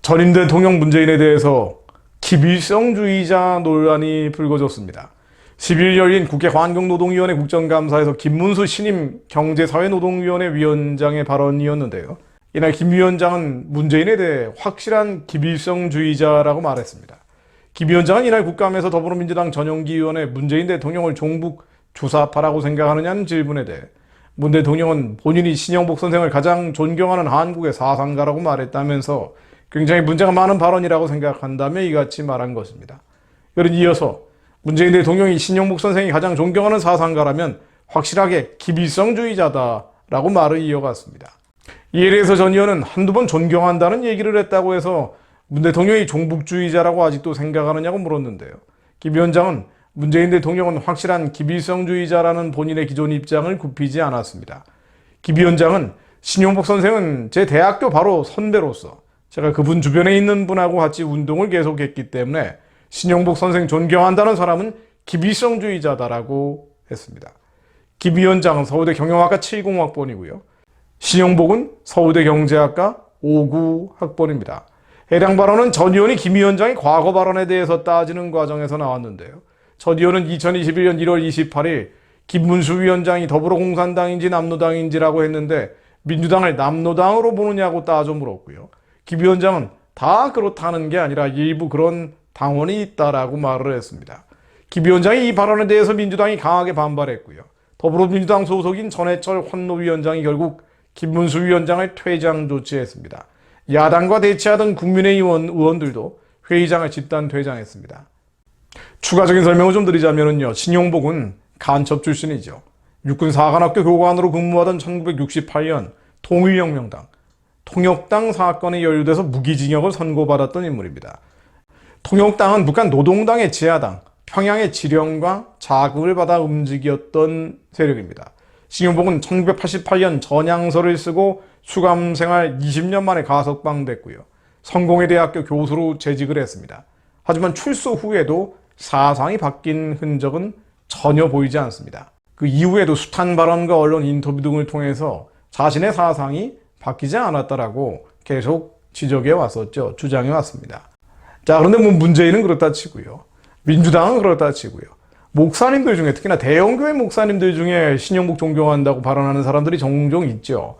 전임 대통령 문재인에 대해서 기빌성주의자 논란이 불거졌습니다. 10일 열린 국회 환경노동위원회 국정감사에서 김문수 신임 경제사회노동위원회 위원장의 발언이었는데요. 이날 김 위원장은 문재인에 대해 확실한 기빌성주의자라고 말했습니다. 김 위원장은 이날 국감에서 더불어민주당 전용기위원회 문재인 대통령을 종북 주사파라고 생각하느냐는 질문에 대해 문 대통령은 본인이 신영복 선생을 가장 존경하는 한국의 사상가라고 말했다면서 굉장히 문제가 많은 발언이라고 생각한다며 이같이 말한 것입니다. 그는 이어서 문재인 대통령이 신영복 선생이 가장 존경하는 사상가라면 확실하게 기빌성주의자다라고 말을 이어갔습니다. 이에 대해서 전 의원은 한두 번 존경한다는 얘기를 했다고 해서 문 대통령이 종북주의자라고 아직도 생각하느냐고 물었는데요. 김 위원장은 문재인 대통령은 확실한 기빌성주의자라는 본인의 기존 입장을 굽히지 않았습니다. 김 위원장은 신영복 선생은 제 대학교 바로 선배로서 제가 그분 주변에 있는 분하고 같이 운동을 계속했기 때문에 신영복 선생 존경한다는 사람은 기빌성주의자다라고 했습니다. 김 위원장은 서울대 경영학과 70학번이고요. 신영복은 서울대 경제학과 59학번입니다. 해당 발언은 전 의원이 김 위원장의 과거 발언에 대해서 따지는 과정에서 나왔는데요. 전 의원은 2021년 1월 28일 김문수 위원장이 더불어공산당인지 남노당인지라고 했는데 민주당을 남노당으로 보느냐고 따져 물었고요. 김 위원장은 다 그렇다는 게 아니라 일부 그런 당원이 있다라고 말을 했습니다. 김 위원장이 이 발언에 대해서 민주당이 강하게 반발했고요. 더불어민주당 소속인 전해철 환노위원장이 결국 김문수 위원장을 퇴장 조치했습니다. 야당과 대치하던 국민의힘 의원들도 회의장을 집단 퇴장했습니다. 추가적인 설명을 좀 드리자면요. 신영복은 간첩 출신이죠. 육군 사관학교 교관으로 근무하던 1968년 통일혁명당, 통역당 사건에 연루돼서 무기징역을 선고받았던 인물입니다. 통역당은 북한 노동당의 지하당, 평양의 지령과 자금을 받아 움직였던 세력입니다. 신영복은 1988년 전향서를 쓰고 수감생활 20년 만에 가석방됐고요. 성공회대학교 교수로 재직을 했습니다. 하지만 출소 후에도 사상이 바뀐 흔적은 전혀 보이지 않습니다. 그 이후에도 숱한 발언과 언론 인터뷰 등을 통해서 자신의 사상이 바뀌지 않았다라고 계속 지적해 왔었죠. 주장해 왔습니다. 자, 그런데 문재인은 그렇다 치고요. 민주당은 그렇다 치고요. 목사님들 중에 특히나 대형교회 목사님들 중에 신영복 존경한다고 발언하는 사람들이 종종 있죠.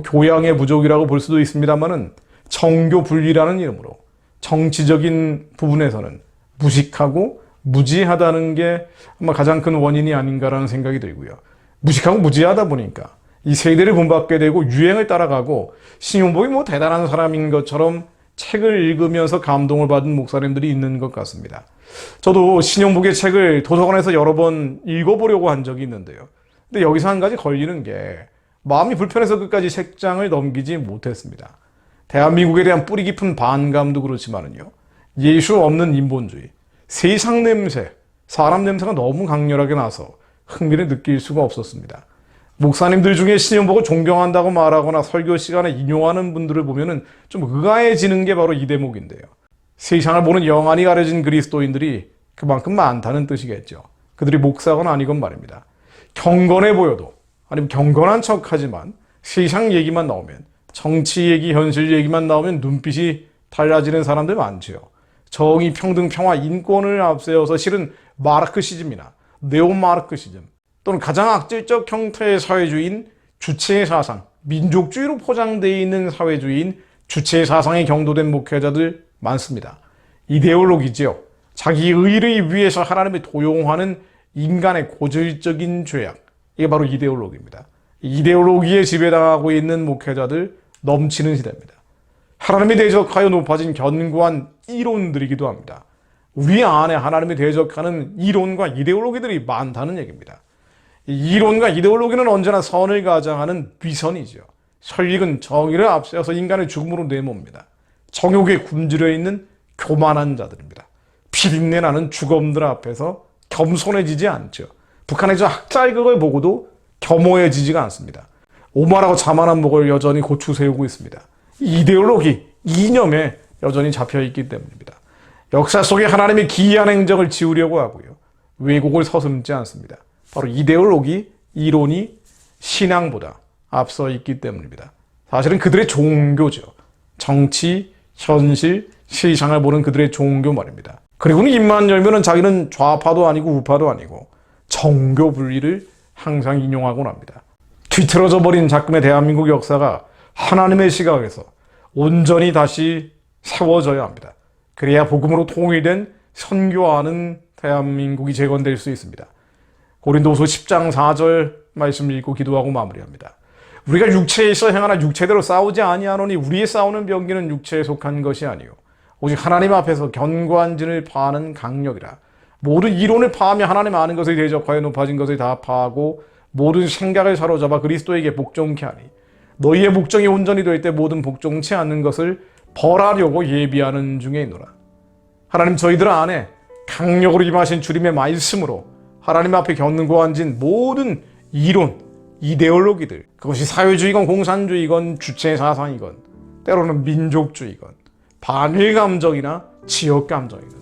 교양의 부족이라고 볼 수도 있습니다만은 정교 분리라는 이름으로 정치적인 부분에서는 무식하고 무지하다는 게 아마 가장 큰 원인이 아닌가라는 생각이 들고요. 무식하고 무지하다 보니까 이 세대를 본받게 되고 유행을 따라가고 신영복이 대단한 사람인 것처럼 책을 읽으면서 감동을 받은 목사님들이 있는 것 같습니다. 저도 신영복의 책을 도서관에서 여러 번 읽어보려고 한 적이 있는데요. 근데 여기서 한 가지 걸리는 게 마음이 불편해서 끝까지 책장을 넘기지 못했습니다. 대한민국에 대한 뿌리 깊은 반감도 그렇지만은요. 예수 없는 인본주의, 세상 냄새, 사람 냄새가 너무 강렬하게 나서 흥미를 느낄 수가 없었습니다. 목사님들 중에 신영복을 존경한다고 말하거나 설교 시간에 인용하는 분들을 보면은 좀 의아해지는 게 바로 이 대목인데요. 세상을 보는 영안이 가려진 그리스도인들이 그만큼 많다는 뜻이겠죠. 그들이 목사건 아니건 말입니다. 경건해 보여도 아니면 경건한 척하지만 세상 얘기만 나오면 정치 얘기, 현실 얘기만 나오면 눈빛이 달라지는 사람들 많죠. 정의, 평등, 평화, 인권을 앞세워서 실은 마르크시즘이나 네오마르크시즘 또는 가장 악질적 형태의 사회주의인 주체의 사상, 민족주의로 포장되어 있는 사회주의인 주체의 사상에 경도된 목회자들 많습니다. 이데올로기지요. 자기 의를 위해서 하나님을 도용하는 인간의 고질적인 죄악. 이게 바로 이데올로기입니다. 이데올로기에 지배당하고 있는 목회자들 넘치는 시대입니다. 하나님에 대적하여 높아진 견고한 이론들이기도 합니다. 우리 안에 하나님에 대적하는 이론과 이데올로기들이 많다는 얘기입니다. 이론과 이데올로기는 언제나 선을 가장하는 위선이죠. 설익은 정의를 앞세워서 인간을 죽음으로 내모입니다. 정욕에 굶주려 있는 교만한 자들입니다. 피린내 나는 주검들 앞에서 겸손해지지 않죠. 북한의 저 학살극을 보고도 겸허해지지가 않습니다. 오만하고 자만한 목을 여전히 고추 세우고 있습니다. 이데올로기, 이념에 여전히 잡혀있기 때문입니다. 역사 속에 하나님의 기이한 행적을 지우려고 하고요. 왜곡을 서슴지 않습니다. 바로 이데올로기, 이론이 신앙보다 앞서 있기 때문입니다. 사실은 그들의 종교죠. 정치, 현실, 시상을 보는 그들의 종교 말입니다. 그리고는 입만 열면은 자기는 좌파도 아니고 우파도 아니고 정교 분리를 항상 인용하곤 합니다. 뒤틀어져 버린 작금의 대한민국 역사가 하나님의 시각에서 온전히 다시 세워져야 합니다. 그래야 복음으로 통일된 선교하는 대한민국이 재건될 수 있습니다. 고린도후서 10장 4절 말씀 읽고 기도하고 마무리합니다. 우리가 육체에서 행하나 육체대로 싸우지 아니하노니 우리의 싸우는 병기는 육체에 속한 것이 아니요 오직 하나님 앞에서 견고한 진을 파하는 강력이라. 모든 이론을 파하며 하나님 아는 것을 대적하여 높아진 것을 다 파하고 모든 생각을 사로잡아 그리스도에게 복종케 하니 너희의 목적이 온전히 될 때 모든 복종치 않는 것을 벌하려고 예비하는 중에 있노라. 하나님 저희들 안에 강력으로 임하신 주님의 말씀으로 하나님 앞에 견고한 진 모든 이론, 이데올로기들, 그것이 사회주의건 공산주의건 주체사상이건 때로는 민족주의건 반일감정이나 지역감정이건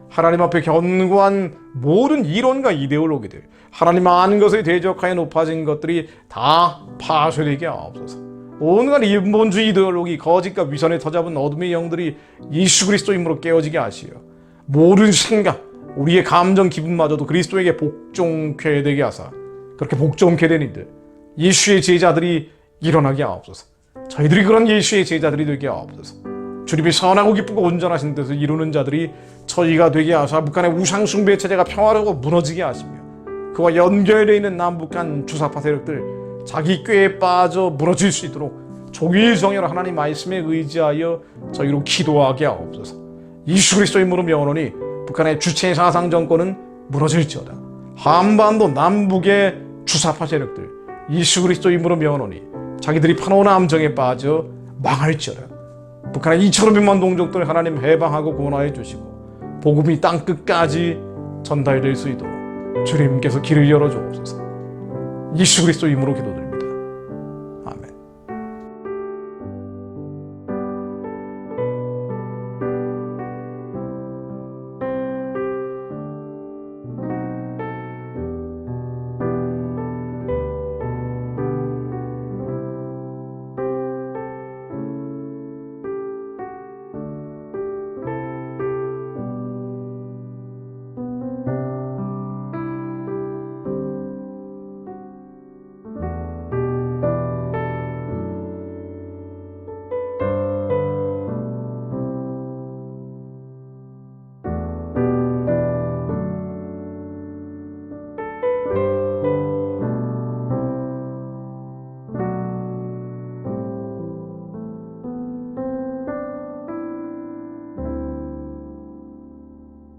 하나님 앞에 견고한 모든 이론과 이데올로기들, 하나님 아는 것을 대적하여 높아진 것들이 다 파쇄되게 하옵소서. 온갖 인본주의 이데올로기, 거짓과 위선에 터잡은 어둠의 영들이 예수 그리스도 이름으로 깨어지게 하시어 모든 생각, 우리의 감정, 기분마저도 그리스도에게 복종케 되게 하사 그렇게 복종케 된 이들, 예수의 제자들이 일어나게 하옵소서. 저희들이 그런 예수의 제자들이 되게 하옵소서. 주님이 선하고 기쁘고 온전하신 뜻을 이루는 자들이 저희가 되게 하사 북한의 우상숭배 체제가 평화롭고 무너지게 하시며 그와 연결되어 있는 남북한 주사파 세력들 자기 꾀에 빠져 무너질 수 있도록 종일정예로 하나님 말씀에 의지하여 저희로 기도하게 하옵소서. 예수 그리스도의 이름으로 명하노니 북한의 주체 사상 정권은 무너질지어다. 한반도 남북의 주사파 세력들 예수 그리스도의 이름으로 명하노니 자기들이 파놓은 함정에 빠져 망할지어다. 북한의 2,500만 동족들 하나님 해방하고 구원하여 주시고 복음이 땅끝까지 전달될 수 있도록 주님께서 길을 열어주옵소서. 예수 그리스도 이름으로 기도드립니다.